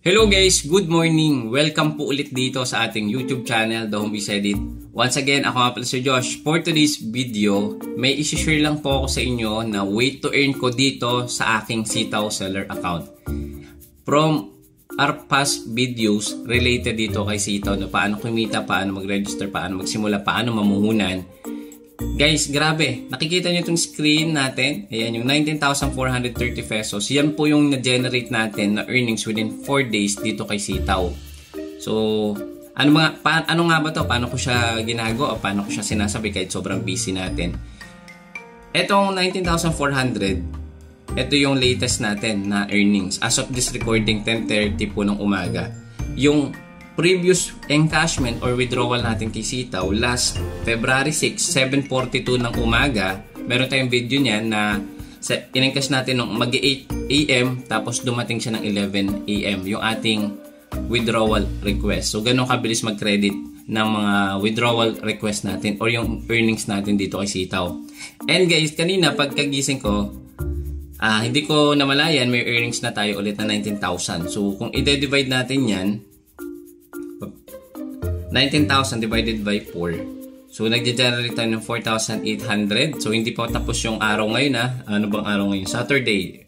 Hello guys, good morning! Welcome po ulit dito sa ating YouTube channel, The Home is Edit. Once again, ako nga pala si Josh. For today's video, may isi-share lang po ako sa inyo na way to earn ko dito sa aking Sitaw Seller account. From our past videos related dito kay Sitaw na paano kumita, paano mag-register, paano magsimula, paano mamuhunan. Guys, grabe. Nakikita nyo itong screen natin. Ayan, yung 19,430 pesos. Yan po yung na-generate natin na earnings within 4 days dito kay Sitaw. So, ano nga ba to? Paano ko siya ginagawa? O paano ko siya sinasabi kahit sobrang busy natin? Etong 19,400, ito yung latest natin na earnings. As of this recording, 10:30 po ng umaga. Yung previous encashment or withdrawal natin kay Sitaw last February 6, 7:42 ng umaga. Meron tayong video niyan na in-encash natin nung mag-8 AM tapos dumating siya ng 11 AM yung ating withdrawal request. So ganun kabilis mag-credit ng mga withdrawal request natin or yung earnings natin dito kay Sitaw. And guys, kanina pagkagising ko, hindi ko namalayan may earnings na tayo ulit na 19,000. So kung i-divide natin yan, 19,000 divided by 4. So, nag-generate tayo ng 4,800. So, hindi pa tapos yung araw ngayon ha. Ano bang araw ngayon? Saturday,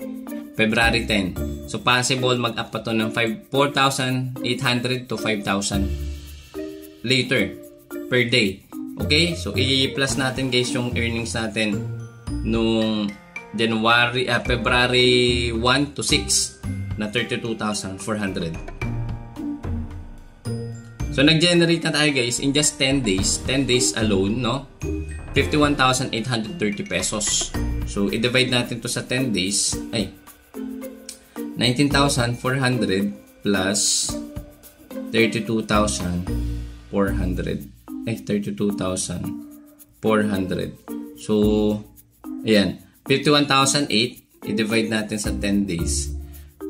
February 10. So, possible mag-up pa to ng 4,800 to 5,000 later per day. Okay? So, i-plus natin guys yung earnings natin nung February 1 to 6 na 32,400. So, nag-generate na tayo guys in just 10 days alone, no? 51,830 pesos. So, i-divide natin to sa 10 days. 19,400 plus 32,400. 32,400. So, ayan. 51,008. I-divide natin sa 10 days.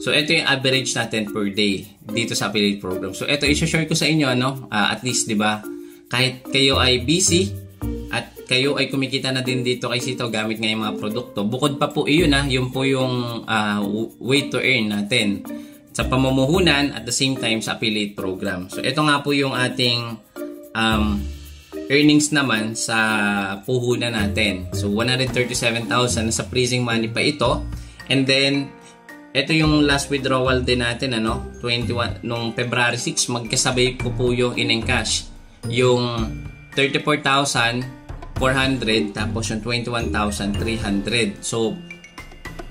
So, ito yung average natin per day dito sa affiliate program. So, ito i-share ko sa inyo, at least, di ba, kahit kayo ay busy at kayo ay kumikita na din dito kay Sitaw gamit nga yung mga produkto. Bukod pa po iyon, yun po yung way to earn natin sa pamumuhunan at the same time sa affiliate program. So, ito nga po yung ating earnings naman sa puhunan natin. So, 137,000 sa freezing money pa ito. And then, ito yung last withdrawal din natin, 21 nung February 6, magkasabay ko po yung in-encash. Yung 34,400 tapos yung 21,300. So,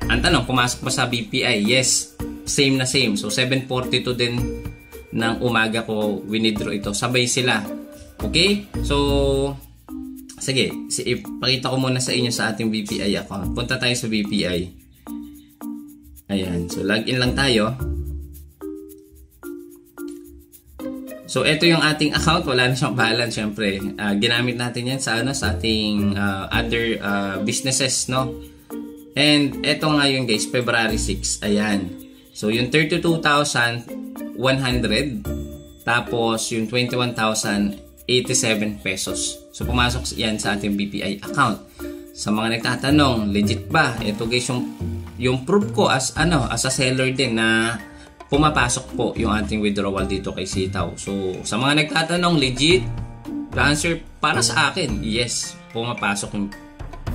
ang tanong, pumasok ba sa BPI? Yes, same na same. So, 7:42 din ng umaga ko winidraw ito. Sabay sila. Okay? So, sige, ipakita ko muna sa inyo sa ating BPI account. Punta tayo sa BPI. Ayan, so login lang tayo. So ito yung ating account, wala na siyang balance syempre. Ginamit natin yan sa ating other businesses, no? And ito nga yung guys, February 6. Ayan. So yung 32,100 tapos yung 21,087 pesos. So pumasok yan sa ating BPI account. Sa mga nagtatanong, legit ba? Ito guys yung proof ko as a seller din na pumapasok po yung ating withdrawal dito kay Sitaw. So, sa mga nagtatanong, legit, the answer para sa akin, yes, pumapasok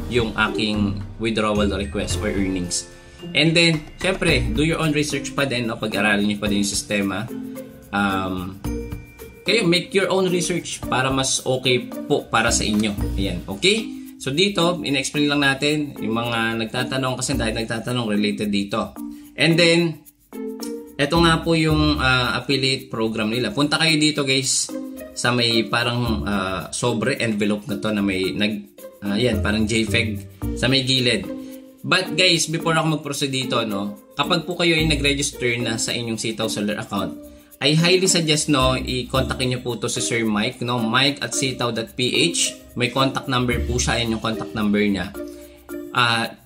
yung aking withdrawal request or earnings. And then, syempre, do your own research pa din, pag-aralin niyo pa din yung sistema. Kayo, make your own research para mas okay po para sa inyo. Ayan, okay? So dito, in-explain lang natin yung mga nagtatanong kasi dahil nagtatanong related dito. And then, eto nga po yung affiliate program nila. Punta kayo dito guys sa may parang sobre envelope na to na may parang JPEG sa may gilid. But guys, before ako mag-proceed dito, kapag po kayo ay nag-register na sa inyong Sitaw Seller account, I highly suggest i-kontakin nyo po to si Sir Mike, mike@sitaw.ph. May contact number po siya, yan yung contact number niya.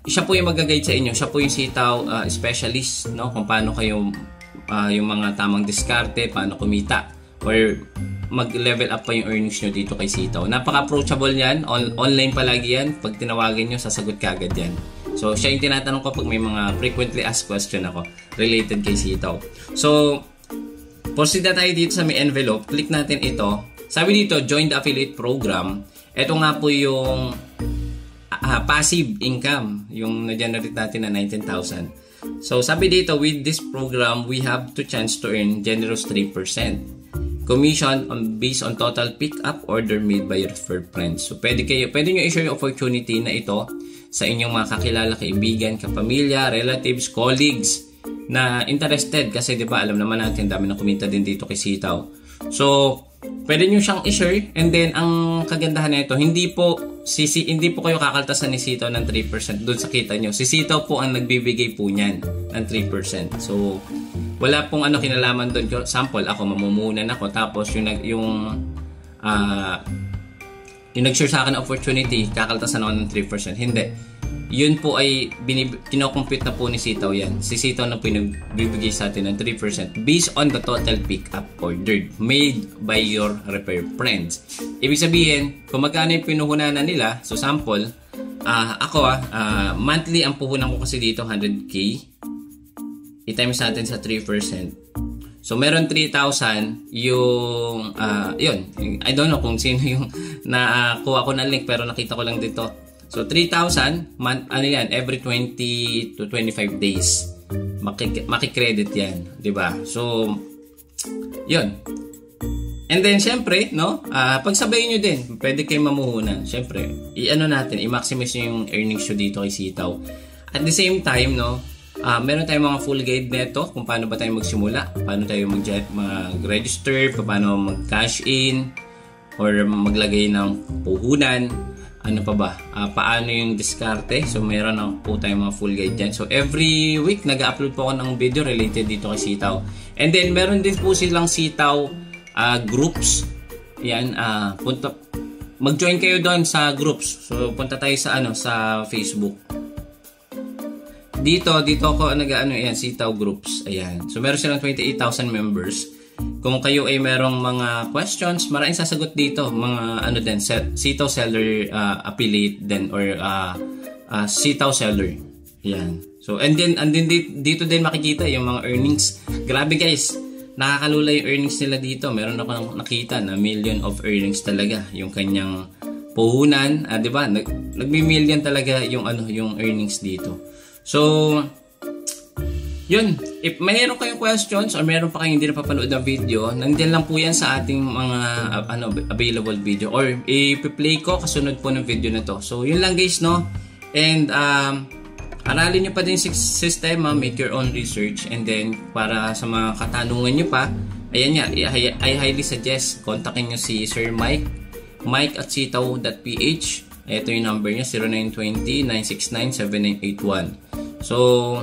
Siya po yung mag-guide sa inyo, siya po yung Sitaw specialist, kung paano kayo yung mga tamang diskarte, paano kumita or mag-level up pa yung earnings nyo dito kay Sitaw. Napaka-approachable yan, online palagi yan. Pag tinawagan nyo, sasagot ka agad yan. So, siya yung tinatanong ko pag may mga frequently asked question ako related kay Sitaw. So, proceed na tayo dito sa may envelope. Click natin ito. Sabi dito, join the affiliate program. Ito nga po yung passive income, yung na-generate natin na 19,000. So, sabi dito, with this program, we have the chance to earn generous 3%. Commission based on total pick-up order made by your referred friends. So, pwede nyo i-share yung opportunity na ito sa inyong mga kakilala, kaibigan, kapamilya, relatives, colleagues na interested. Kasi, di ba, alam naman natin, dami na kumita din dito kay Sitaw. So, pwede nyo siyang i-share. And then, ang kagandahan na ito, hindi po kayo kakaltasan ni Sitaw ng 3% doon sa kita nyo. Si Sitaw po ang nagbibigay po niyan ng 3%. So, wala pong kinalaman doon. Sample, ako mamumunan ako. Tapos, yung nag-share sa akin opportunity, kakaltasan ako ng 3%. Hindi. Yun po ay kinocompute na po ni Sitaw yan. Si Sitaw na po yung nagbibigay sa atin ng 3% based on the total pick-up ordered made by your repair friends. Ibig sabihin, kung magkano yung pinuhunanan nila, so sample, monthly ang puhunan ko kasi dito 100k. I-times natin sa 3%. So, meron 3,000 yung, yun. I don't know kung sino yung nakuha ko na link pero nakita ko lang dito. So, 3,000, every 20 to 25 days. Makikredit yan. Diba? So, yun. And then, syempre, no? Pagsabayin nyo din, pwede kayo mamuhunan. Syempre, i-maximize yung earnings nyo dito kay Sitaw. At the same time, no? Meron tayong mga full guide neto kung paano ba tayo magsimula, paano tayo mag-register, paano mag-cash in, or maglagay ng puhunan, ano pa ba, paano yung diskarte. So meron na po tayong mga full guide dyan. So every week nag-upload po ako ng video related dito kay Sitaw. And then meron din po silang Sitaw groups. Yan, mag-join kayo doon sa groups. So punta tayo sa Facebook. Dito ako Sitaw groups. Ayan. So meron silang 28,000 members. Kung kayo ay merong mga questions, maraming sasagot dito. Mga Sitaw seller affiliate din or Sitaw seller. Ayan. So and then dito din makikita yung mga earnings. Grabe guys. Nakakalula yung earnings nila dito. Meron ako nakita na million of earnings talaga yung kanyang puhunan, 'di ba? Nagmi-million talaga yung yung earnings dito. So, yun. If mayroon kayong questions or meron pa kayong hindi napapanood ng video, nandiyan lang po yan sa ating mga available video or i-play ko kasunod po ng video na to. So, yun lang guys, no? And, aralin nyo pa din sistema, make your own research, and then, para sa mga katanungan nyo pa, ayan nga, I highly suggest, kontakin nyo si Sir Mike@sitaw.ph. Ito yung number niya, 0920-969-7981. So,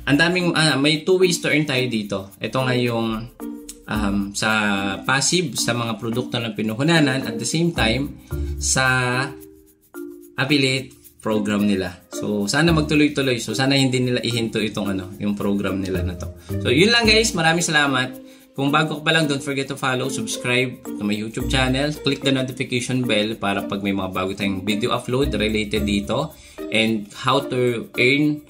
ang daming, may 2 ways to earn tayo dito. Ito nga yung sa passive, sa mga produkto na pinuhunanan, at the same time, sa affiliate program nila. So, sana magtuloy-tuloy. So, sana hindi nila ihinto itong yung program nila na to. So, yun lang guys. Maraming salamat. Kung bago ka pa lang, don't forget to follow, subscribe to my YouTube channel, click the notification bell para pag may mga bago tayong video upload related dito, and how to earn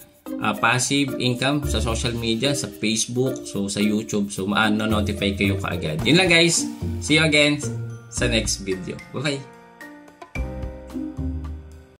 passive income sa social media, sa Facebook, so sa YouTube, so notify kayo kaagad. Yun lang guys, see you again sa next video. Bye-bye!